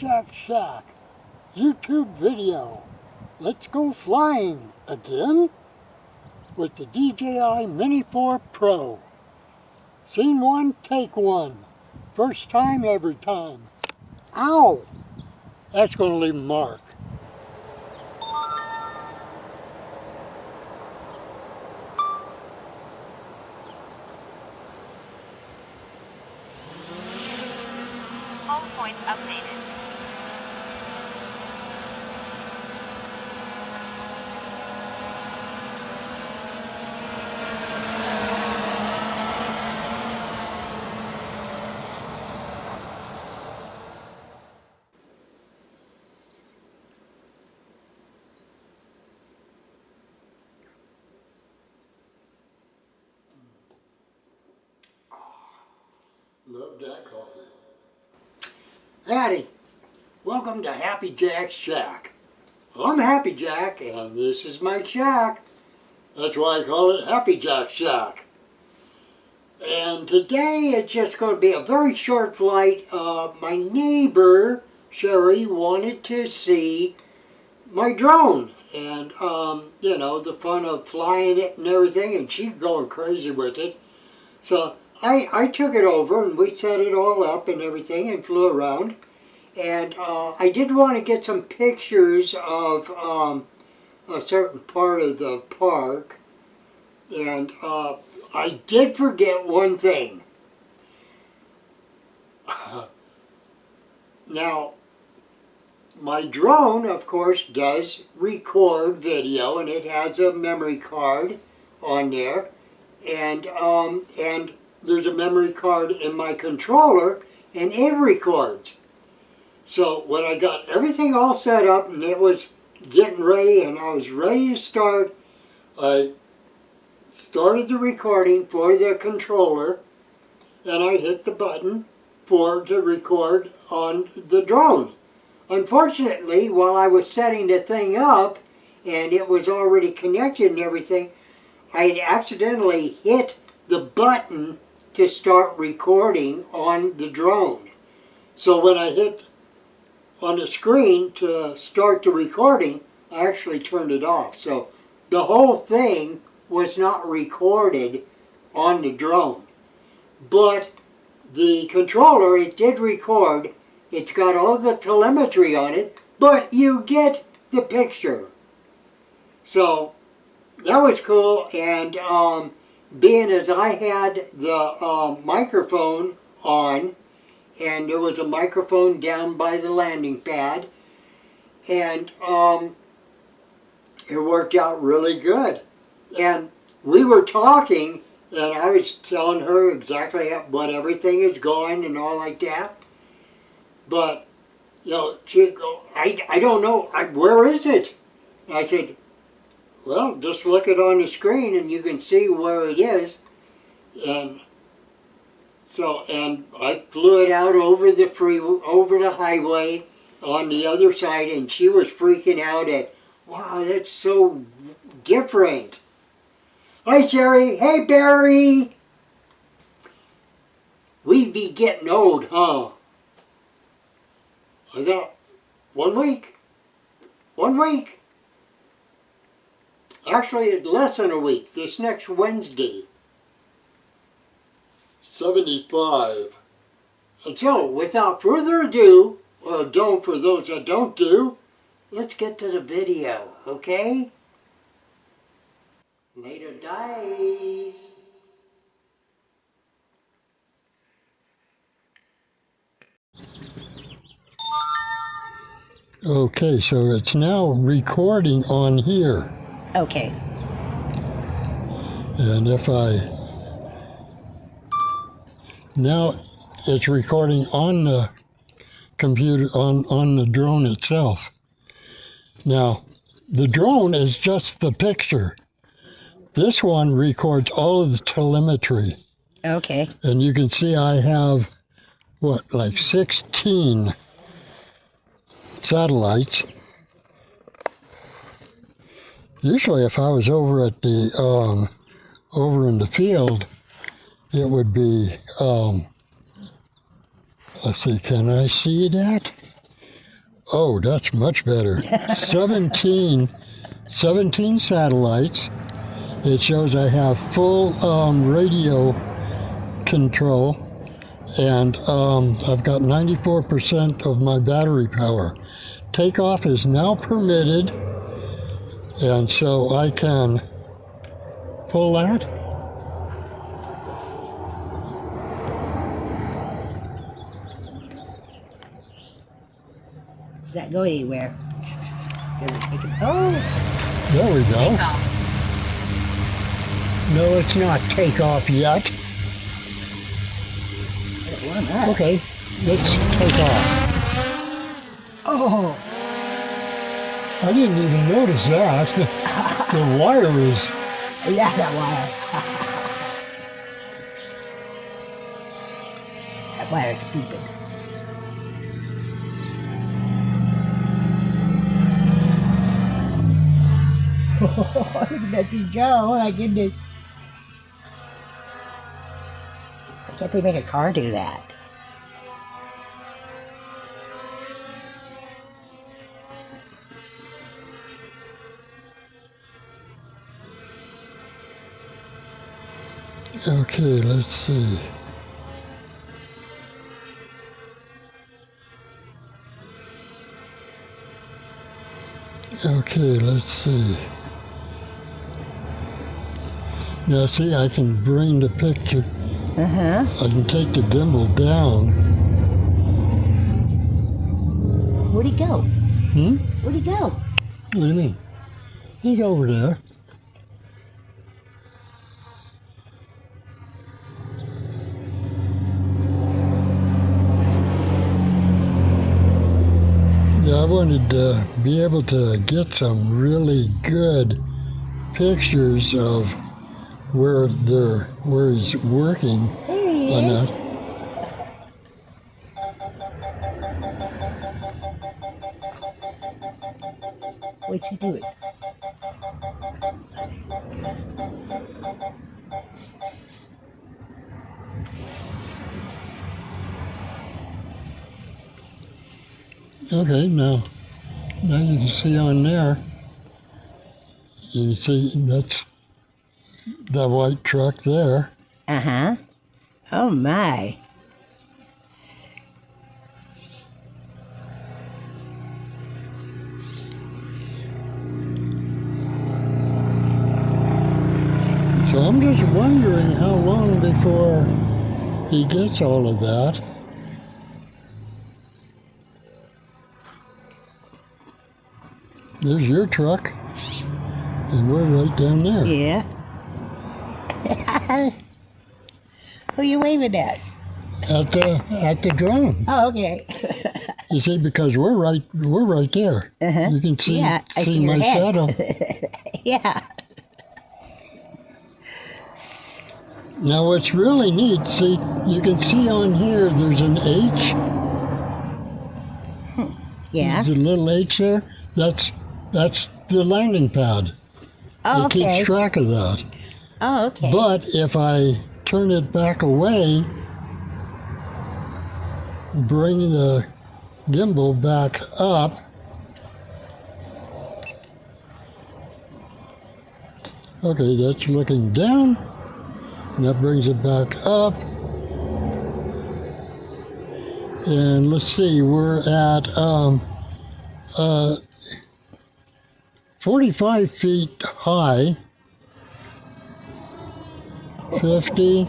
Jack Shack YouTube video. Let's go flying again with the DJI Mini 4 Pro. Scene one, take one. First time, every time. Ow! That's going to leave a mark. Home point updated. Love that coffee. Howdy, welcome to Happy Jack's Shack. I'm Happy Jack and this is my shack. That's why I call it Happy Jack Shack. And today it's just going to be a very short flight. My neighbor, Sherry, wanted to see my drone. And, you know, the fun of flying it and everything, and she's going crazy with it. So I took it over and we set it all up and everything and flew around. And I did want to get some pictures of a certain part of the park. And I did forget one thing. Now, my drone, of course, does record video, and it has a memory card on there. And there's a memory card in my controller, and it records. So when I got everything all set up and it was getting ready and I was ready to start, I started the recording for the controller and I hit the button to record on the drone. Unfortunately, while I was setting the thing up and it was already connected and everything, I had accidentally hit the button to start recording on the drone. So when I hit on the screen to start the recording, I actually turned it off. So the whole thing was not recorded on the drone. But the controller, it did record. It's got all the telemetry on it, but you get the picture. So that was cool, and being as I had the microphone on, and there was a microphone down by the landing pad, and it worked out really good. And we were talking, and I was telling her exactly what everything is going and all like that. But, you know, she'd go, I don't know, where is it? And I said, well, just look it on the screen and you can see where it is. And so, and I flew it out over the highway on the other side, and she was freaking out at, wow, that's so different. Hi, Sherry. Hey, Barry. We be getting old, huh? I got 1 week. 1 week. Actually, it's less than a week. This next Wednesday. 75. And so, without further ado, or don't for those that don't do, let's get to the video, okay? Later days. Okay, so it's now recording on here. Okay. And if now it's recording on the computer, on the drone itself. Now, the drone is just the picture. This one records all of the telemetry. Okay. And you can see I have, what, like 16 satellites. Usually if I was over at the, over in the field, it would be, let's see, can I see that? Oh, that's much better. 17 satellites. It shows I have full radio control, and I've got 94% of my battery power. Takeoff is now permitted, and so I can pull that. Does that go anywhere? Does it take it? Oh, There we go. Takeoff. No, it's not takeoff yet. it went up. Okay, let's take off. Oh, I didn't even notice that. The wire is... yeah, that wire. That wire's stupid. Look at that thing go. Oh my goodness. Why can't they make a car do that? Okay, let's see. Okay, let's see. Now see, I can bring the picture, Uh-huh. I can take the gimbal down. Where'd he go? Hmm? Where'd he go? What do you mean? He's over there. I wanted to be able to get some really good pictures of where he's working There he on is. that. What's he doing? Okay, now you can see on there, you can see that's the white truck there. Uh-huh. Oh my. So I'm just wondering how long before he gets all of that. There's your truck, and we're right down there. Yeah. Who you waving at? At the drone. Oh, okay. You see, because we're right there. Uh-huh. You can see Yeah, I see my your head. shadow. Yeah. Now what's really neat, see, you can see on here there's an H. Yeah. There's a little H there. That's the landing pad. Oh, It okay. keeps track of that. Oh, okay. But if I turn it back away, bring the gimbal back up, okay, that's looking down, and that brings it back up. And let's see, we're at 45 feet high, 50.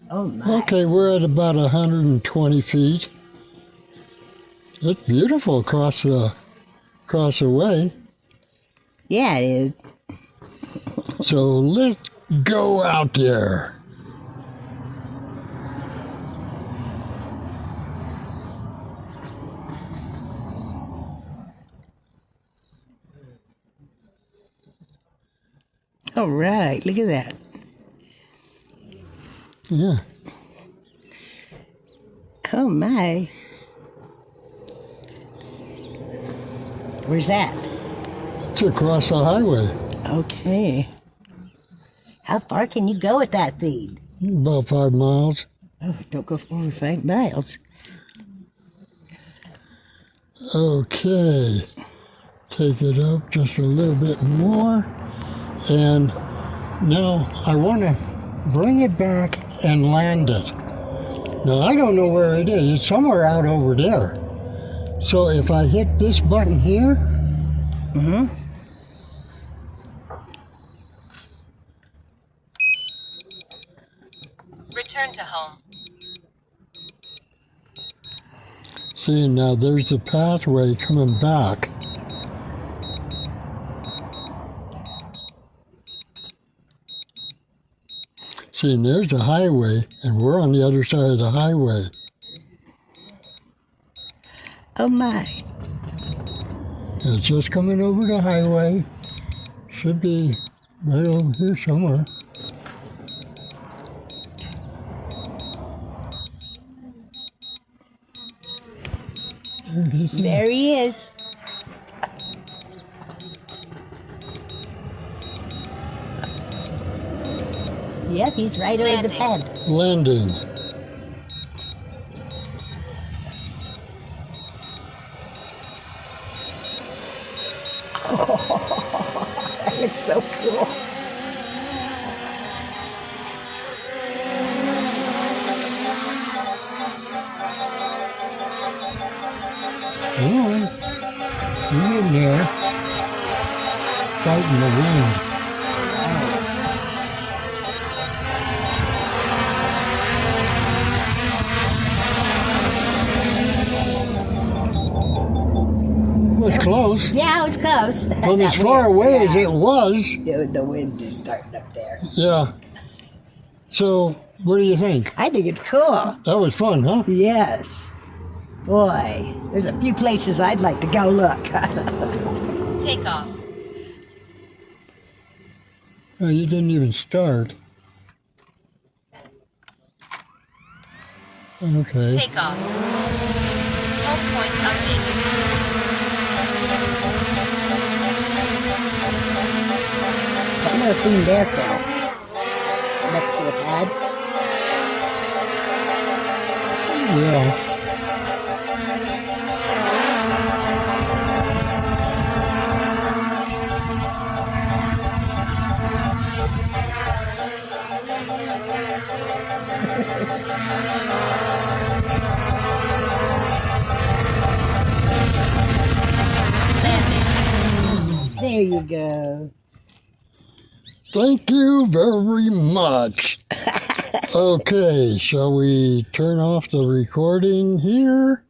Oh my. Okay, we're at about 120 feet. It's beautiful across the way. Yeah, it is. So let's go out there. All right. Look at that. Yeah. Oh my. Where's that? It's across the highway. Okay. How far can you go with that thing? About 5 miles. Oh, don't go over 5 miles. Okay, take it up just a little bit more, and now I want to bring it back and land it. Now I don't know where it is. It's somewhere out over there. So if I hit this button here, Return to home. see, now there's the pathway coming back. See, and there's the highway, and we're on the other side of the highway. Oh my. It's just coming over the highway. Should be right over here somewhere. There it is. There he is. Yep, he's right over the pad. Landing. That looks so cool. Come on. You're in there. Fighting the wind. It was close. Yeah, it was close. From as far away as it was. The wind is starting up there. Yeah. So, what do you think? I think it's cool. That was fun, huh? Yes. Boy, there's a few places I'd like to go look. Take off. Oh, you didn't even start. Okay. Take off. Home point updated. One more thing there, Phil. Next to the pad. Yeah. There you go. Thank you very much. Okay, shall we turn off the recording here?